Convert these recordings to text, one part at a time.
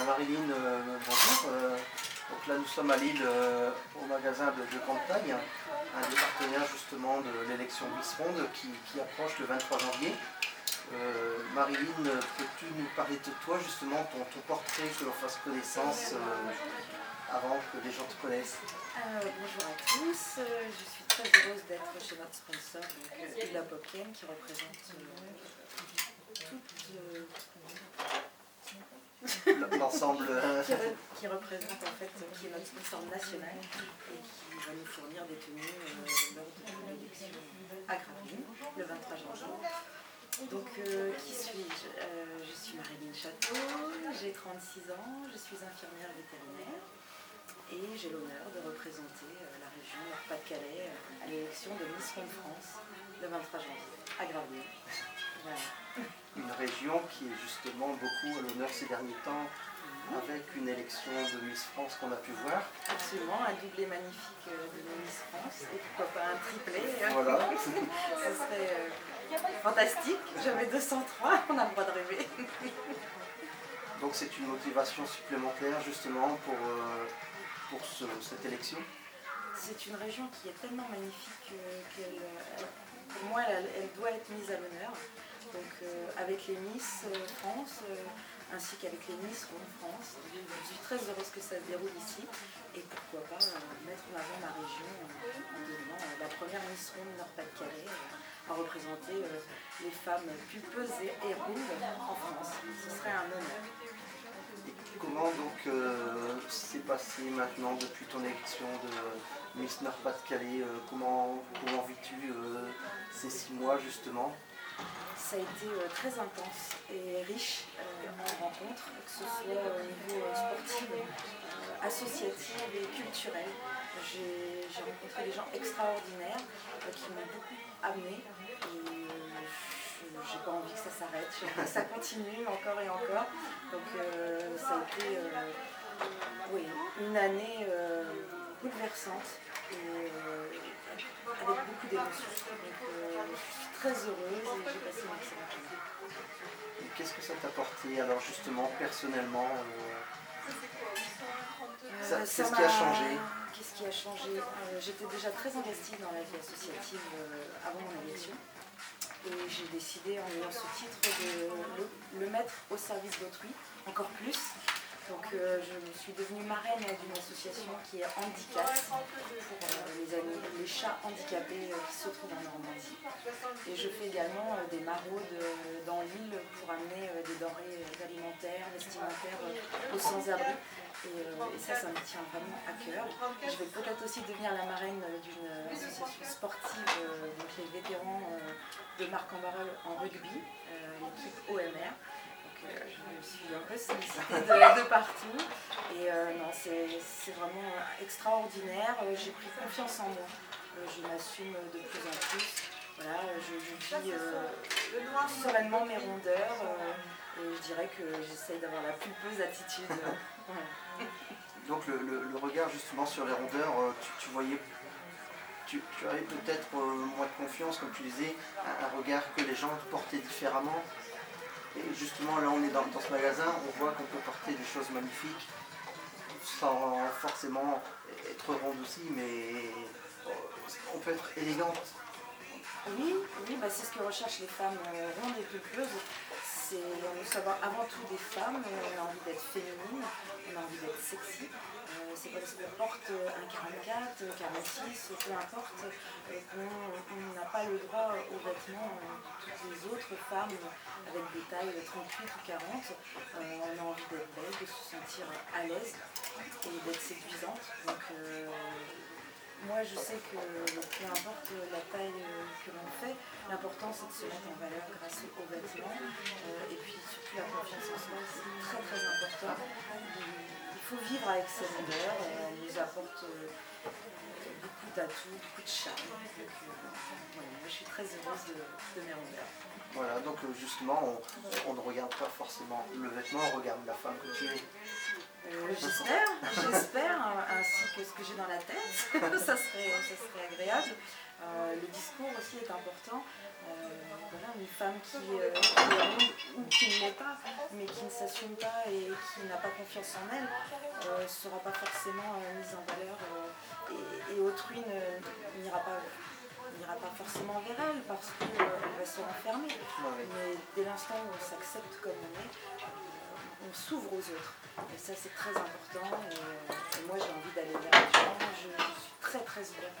Marilyn, bonjour. Donc là, nous sommes à Lille, au magasin de grande taille, un des partenaires justement de l'élection Miss Monde qui approche le 23 janvier. Marilyn, peux-tu nous parler de toi, justement, ton portrait, que l'on fasse connaissance avant que les gens te connaissent? Bonjour à tous, je suis très heureuse d'être chez notre sponsor, donc Hula Popienne, qui représente l'ensemble. qui représente en fait, qui est notre sponsor national et qui va nous fournir des tenues lors de l'élection à Gravelines, le 23 janvier. Donc, qui suis-je? Je suis Marilyn Château, j'ai 36 ans, je suis infirmière vétérinaire et j'ai l'honneur de représenter la région Nord-Pas-de-Calais à l'élection de Miss Monde France le 23 janvier à Gravelines. Voilà. Une région qui est justement beaucoup à l'honneur ces derniers temps, avec une élection de Miss France qu'on a pu voir. Absolument, un doublé magnifique de Miss France et pourquoi pas un triplé. Voilà. Ce serait fantastique. J'avais 203, on a le droit de rêver. Donc c'est une motivation supplémentaire justement pour cette élection. C'est une région qui est tellement magnifique qu'elle, pour moi, elle doit être mise à l'honneur. Donc avec les Miss France, ainsi qu'avec les Miss Monde France, je suis très heureuse que ça se déroule ici. Et pourquoi pas mettre en avant ma région en devenant la première Miss Monde Nord-Pas-de-Calais à représenter les femmes pulpeuses et rondes en France. Ce serait un honneur. Et comment donc s'est passé maintenant depuis ton élection de Miss Nord-Pas-de-Calais, comment vis-tu ces 6 mois justement? Ça a été très intense et riche en rencontres, que ce soit au niveau sportif, associatif et culturel. J'ai rencontré des gens extraordinaires qui m'ont beaucoup amené et j'ai pas envie que ça s'arrête, j'aimerais que ça continue encore et encore. Donc ça a été oui, une année bouleversante et avec beaucoup d'émotions. Donc je suis très heureuse et j'ai passé une excellente année. Qu'est-ce que ça t'a apporté alors justement personnellement Qu'est-ce qui a changé? Qu'est-ce qui a changé? J'étais déjà très investie dans la vie associative avant mon élection. Et j'ai décidé, en ayant ce titre, de le mettre au service d'autrui, encore plus. Donc je suis devenue marraine d'une association qui est Handicap pour les chats handicapés qui se trouvent en Normandie. Et je fais également des maraudes dans l'île pour amener des denrées alimentaires, vestimentaires aux sans-abri. Et ça me tient vraiment à cœur. Je vais peut-être aussi devenir la marraine d'une association sportive, donc les vétérans de Marc-en-Barœul en rugby, l'équipe OMR. Je me suis un peu sollicitée de partout et non, c'est vraiment extraordinaire. J'ai pris confiance en moi, je m'assume de plus en plus. Voilà, je vis sereinement mes rondeurs et je dirais que j'essaye d'avoir la pulpeuse attitude. Voilà. Donc le regard justement sur les rondeurs, tu avais peut-être moins de confiance, comme tu disais, un regard que les gens portaient différemment. Et justement, là, on est dans ce magasin, on voit qu'on peut porter des choses magnifiques, sans forcément être ronde aussi, mais on peut être élégante. Oui, c'est ce que recherchent les femmes rondes et pulpeuses. Nous sommes avant tout des femmes, on a envie d'être féminine, on a envie d'être sexy. C'est parce qu'on porte un 44, 46, peu importe, qu'on n'a pas le droit aux vêtements toutes les autres femmes avec des tailles 38 ou 40. On a envie d'être belle, de se sentir à l'aise et d'être séduisante. Donc, moi je sais que peu importe la taille que l'on fait, l'important c'est de se mettre en valeur grâce aux vêtements et puis surtout la confiance en soi, c'est très très important. Il faut vivre avec ses rondeurs, elle nous apporte beaucoup d'atouts, beaucoup de charme. Donc, voilà, moi je suis très heureuse de mes rondeurs. Voilà, donc justement on ne regarde pas forcément le vêtement, on regarde la femme que tu es. J'espère, ainsi que ce que j'ai dans la tête, ça serait agréable. Le discours aussi est important. Voilà, une femme qui est ronde ou qui ne l'est pas, mais qui ne s'assume pas et qui n'a pas confiance en elle, ne sera pas forcément mise en valeur et autrui n'ira pas forcément vers elle parce qu'elle va se renfermer. Mais dès l'instant où on s'accepte comme on est, on s'ouvre aux autres. Et ça c'est très important et moi j'ai envie d'aller vers les gens. Je suis très très ouverte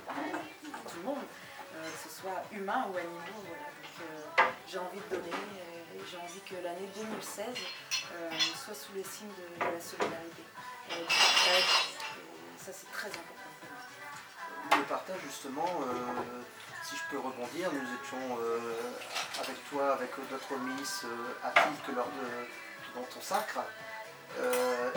à tout le monde, que ce soit humain ou animaux. Voilà. Donc j'ai envie de donner et j'ai envie que l'année 2016 soit sous les signes de la solidarité. Du partage, et ça c'est très important pour moi. Le partage justement, si je peux rebondir, nous étions avec toi, avec d'autres Miss à Tilk lors dans ton sacre.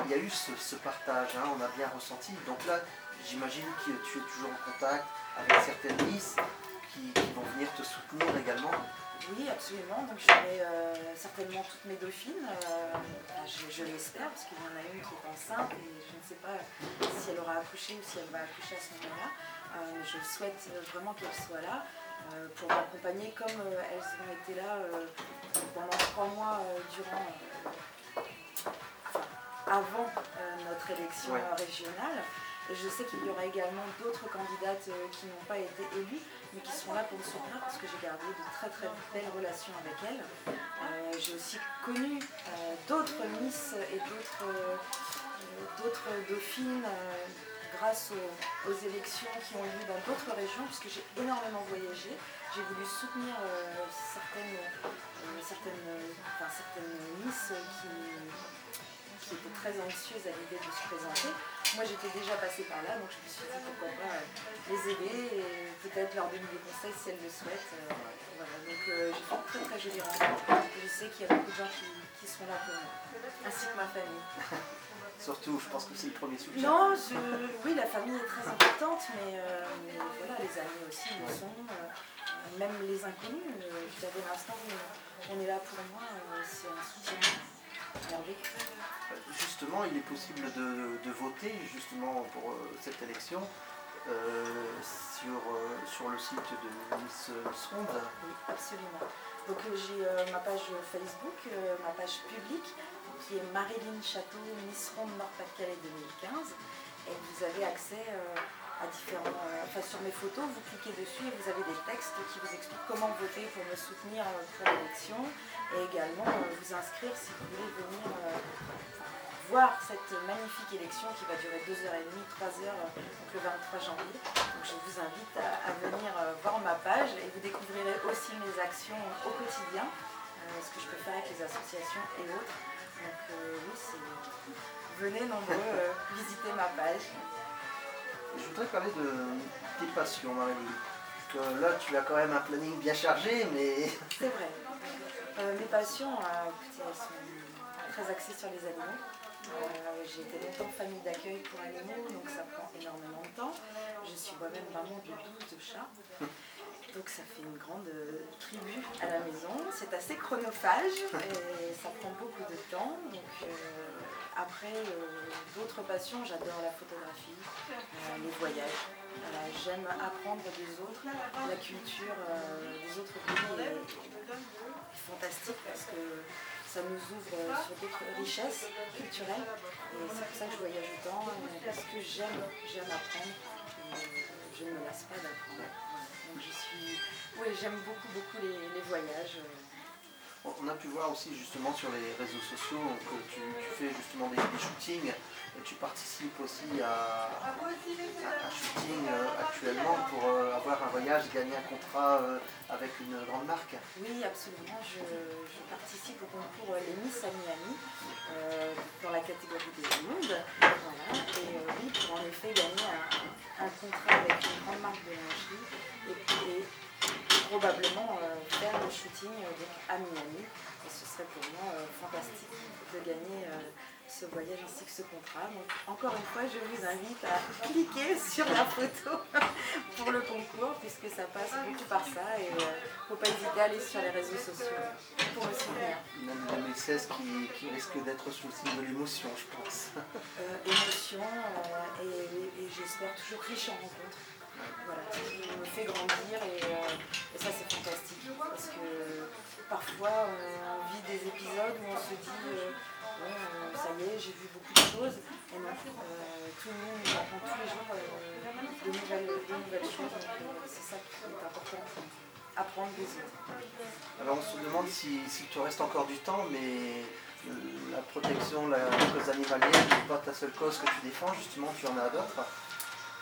Il y a eu ce partage, hein, on a bien ressenti. Donc là, j'imagine que tu es toujours en contact avec certaines Miss qui vont venir te soutenir également. Oui, absolument. Donc j'aurai certainement toutes mes dauphines. Je l'espère, parce qu'il y en a une qui est enceinte et je ne sais pas si elle aura accouché ou si elle va accoucher à ce moment-là. Je souhaite vraiment qu'elle soit là pour m'accompagner comme elles ont été là pendant 3 mois avant notre élection régionale. Et je sais qu'il y aura également d'autres candidates qui n'ont pas été élues, mais qui sont là pour me soutenir parce que j'ai gardé de très très belles relations avec elles. J'ai aussi connu d'autres Miss et d'autres dauphines grâce aux élections qui ont eu lieu dans d'autres régions, puisque j'ai énormément voyagé. J'ai voulu soutenir certaines Miss qui étaient très anxieuses à l'idée de se présenter. Moi j'étais déjà passée par là, donc je me suis dit pourquoi pas les aider et peut-être leur donner des conseils si elles le souhaitent. Voilà. Donc j'ai fait une très très jolie rencontre. Je sais qu'il y a beaucoup de gens qui sont là pour moi, ainsi que ma famille. Surtout, je pense que c'est le premier sujet. Non, oui, la famille est très importante, mais voilà, les amis aussi le sont, même les inconnus. Dès l'instant où on est là pour moi, c'est un soutien merveilleux. Justement, il est possible de voter justement pour cette élection sur le site de Miss Ronde. Oui, absolument. Donc j'ai ma page Facebook, ma page publique, qui est Marilyn Château, Miss Ronde Nord-Pas-de-Calais 2015. Et vous avez accès à différents... sur mes photos, vous cliquez dessus et vous avez des textes qui vous expliquent comment voter pour me soutenir pour l'élection. Et également vous inscrire si vous voulez venir voir cette magnifique élection qui va durer 2h30, 3h, donc le 23 janvier. Donc je vous invite à venir voir ma page et vous découvrirez aussi mes actions au quotidien, ce que je peux faire avec les associations et autres. Donc oui, venez nombreux visiter ma page. Je voudrais parler de tes passions, Marilyn. Là, tu as quand même un planning bien chargé, mais... C'est vrai. Mes passions, écoutez, elles sont très axées sur les animaux. J'ai été longtemps famille d'accueil pour animaux, donc ça prend énormément de temps. Je suis moi-même maman de 12 chats, donc ça fait une grande tribu à la maison. C'est assez chronophage et ça prend beaucoup de temps. Donc, après, d'autres passions, j'adore la photographie, les voyages. J'aime apprendre des autres. La culture des autres pays est fantastique parce que ça nous ouvre sur d'autres richesses culturelles. Et c'est pour ça que je voyage autant, parce que j'aime apprendre. Et je ne me lasse pas d'apprendre. Donc j'aime beaucoup les voyages. On a pu voir aussi justement sur les réseaux sociaux que tu fais justement des shootings et tu participes aussi à un shooting actuellement pour avoir un voyage, gagner un contrat avec une grande marque. Oui, absolument. Je participe au concours Les Miss à Miami dans la catégorie des mondes. Voilà. Et oui, pour en effet gagner un contrat avec une grande marque de lingerie et probablement faire le shooting à Miami. Et ce serait pour moi fantastique de gagner ce voyage ainsi que ce contrat. Donc, encore une fois, je vous invite à cliquer sur la photo pour le concours, puisque ça passe beaucoup par ça. Et il ne faut pas hésiter à aller sur les réseaux sociaux pour le soutenir. Même 2016 qui risque d'être sous le signe de l'émotion, je pense. Émotion et j'espère toujours riche en rencontres. Voilà, qui me fait grandir et ça c'est fantastique parce que parfois on vit des épisodes où on se dit bon, ça y est, j'ai vu beaucoup de choses et non, tout le monde nous apprend tous les jours de nouvelles choses, donc c'est ça qui est important, apprendre des autres. Alors on se demande s'il te reste encore du temps, mais la protection, la cause animalière n'est pas ta seule cause que tu défends, justement tu en as d'autres.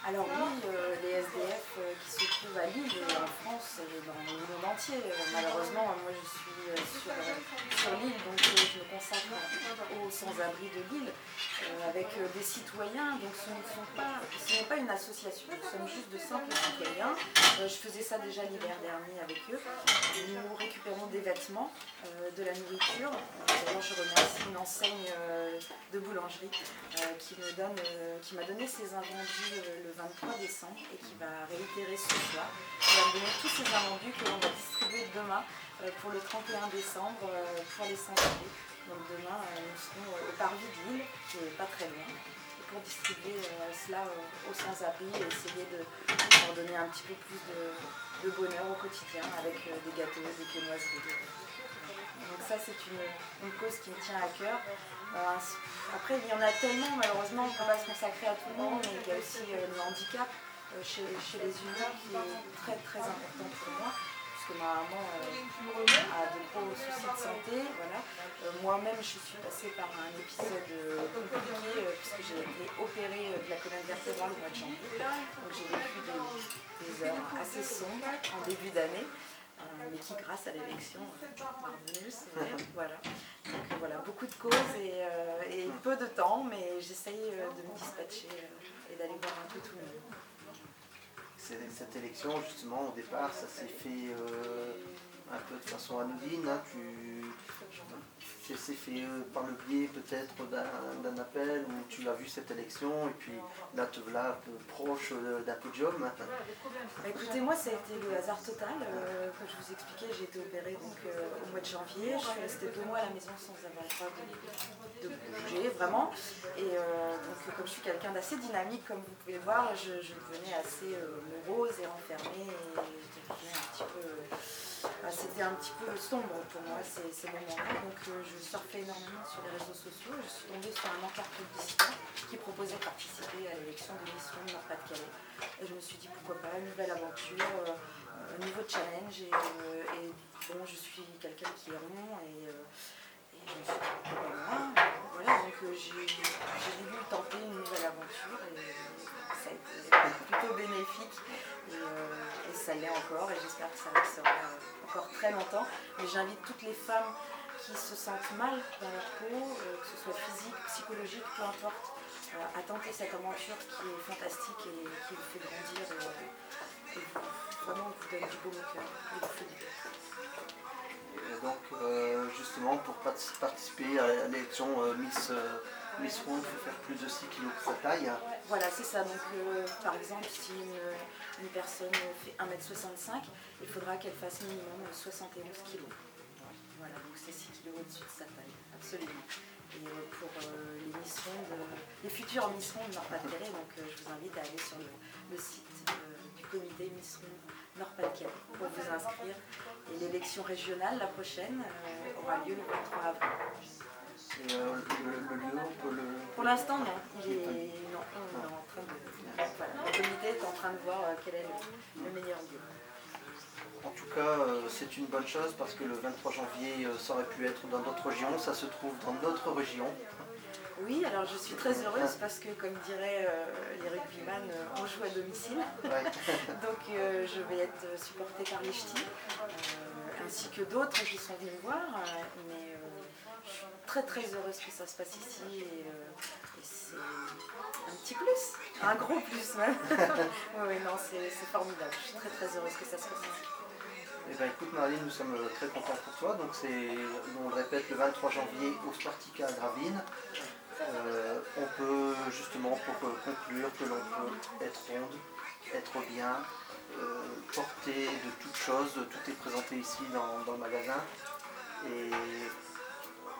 Alors oui, les SDF qui se trouvent à Lille et en France et dans le monde entier. Malheureusement, moi je suis sur Lille, donc je me consacre aux sans-abri de Lille avec des citoyens. Donc ce n'est pas une association, nous sommes juste de simples citoyens. Je faisais ça déjà l'hiver dernier avec eux. Nous récupérons des vêtements, de la nourriture. D'ailleurs, je remercie une enseigne de boulangerie qui m'a donné ses invendus le 23 décembre et qui va réitérer ce soir. Il va me donner tous ces invendus que l'on va distribuer demain pour le 31 décembre pour les sans-abri. Donc demain, nous serons au Parvis de Lille, qui n'est pas très loin, pour distribuer cela aux sans-abri et essayer de leur donner un petit peu plus de bonheur au quotidien avec des gâteaux, des viennoiseries. Donc ça, c'est une cause qui me tient à cœur. Après, il y en a tellement, malheureusement, on ne peut pas se consacrer à tout le monde, mais il y a aussi le handicap chez les humains qui est très très important pour moi, puisque ma maman a de gros soucis de santé. Voilà. Moi-même, je suis passée par un épisode compliqué, puisque j'ai été opérée de la colonne vertébrale au mois de janvier. Donc j'ai vécu des heures assez sombres en début d'année. Mais qui, grâce à l'élection, parvenue, c'est vrai. Voilà. Donc voilà, beaucoup de causes et peu de temps, mais j'essaye de me dispatcher et d'aller voir un peu tout le monde. Cette élection, justement, au départ, ça s'est fait un peu de façon anodine. Hein. C'est fait par le biais peut-être d'un appel où tu as vu cette élection et puis là te voilà un peu proche d'un podium. Écoutez, moi ça a été le hasard total. Comme je vous expliquais, j'ai été opérée donc, au mois de janvier. Je suis restée 2 mois à la maison sans avoir le droit de bouger vraiment. Et donc comme je suis quelqu'un d'assez dynamique, comme vous pouvez voir, je devenais assez morose et renfermée et je devenais un petit peu... C'était un petit peu sombre pour moi ces moments-là, donc je surfais énormément sur les réseaux sociaux. Je suis tombée sur un encart publicitaire qui proposait de participer à l'élection de Miss France Nord-Pas-de-Calais. Et je me suis dit pourquoi pas, une nouvelle aventure, un nouveau challenge. Et bon, je suis quelqu'un qui est rond et je me suis dit pourquoi pas moi. Voilà, donc j'ai voulu tenter une nouvelle aventure et ça a été plutôt bénéfique. Et ça l'est encore et j'espère que ça le sera encore très longtemps. Mais j'invite toutes les femmes qui se sentent mal dans leur peau, que ce soit physique, psychologique, peu importe, à tenter cette aventure qui est fantastique et qui vous fait grandir et vraiment vous donne du baume au cœur et vous fait du bien. Et donc justement pour participer à l'élection Miss Monde, il faut faire plus de 6 kg de sa taille. Voilà, c'est ça. Donc, par exemple, si une personne fait 1m65, il faudra qu'elle fasse minimum 71 kg. Voilà, donc c'est 6 kg au-dessus de sa taille, absolument. Et pour les futurs Miss Monde Nord-Pas-de-Calais, donc je vous invite à aller sur le site du comité Miss Monde Nord-Pas-de-Calais pour vous inscrire. Et l'élection régionale, la prochaine, aura lieu le 23 avril. Et le lieu, on peut le... Pour l'instant, non. On est en train de... Voilà, le comité est en train de voir quel est le meilleur lieu. En tout cas, c'est une bonne chose parce que le 23 janvier, ça aurait pu être dans d'autres régions. Ça se trouve dans notre région. Oui, alors je suis très heureuse parce que, comme diraient les rugbyman, on joue à domicile. Ouais. Donc je vais être supportée par les ch'tis, ainsi que d'autres qui sont venus me voir. Mais je suis très très heureuse que ça se passe ici et c'est un petit plus, un gros plus même. Oui, non, c'est formidable. Je suis très très heureuse que ça se passe ici. Eh bien, écoute Marlene, nous sommes très contents pour toi. Donc c'est, on le répète, le 23 janvier au Spartica à Gravelines. On peut justement, pour conclure, que l'on peut être ronde, être bien, porter de toutes choses, tout est présenté ici dans le magasin. Et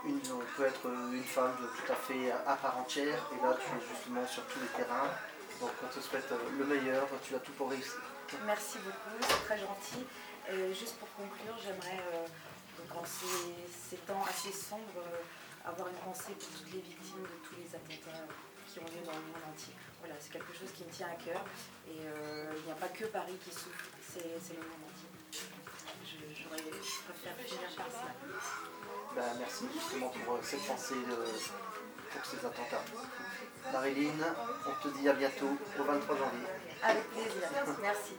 on peut être une femme tout à fait à part entière, et là tu es justement sur tous les terrains. Donc on te souhaite le meilleur, tu as tout pour réussir. Merci beaucoup, c'est très gentil. Juste pour conclure, j'aimerais, en ces temps assez sombres, avoir une pensée pour toutes les victimes de tous les attentats qui ont lieu dans le monde entier. Voilà, c'est quelque chose qui me tient à cœur. Et il n'y a pas que Paris qui souffre, c'est le monde entier. Je préfère finir par ça. Merci justement pour cette pensée pour ces attentats. Marilyn, on te dit à bientôt au 23 janvier. Avec plaisir, merci.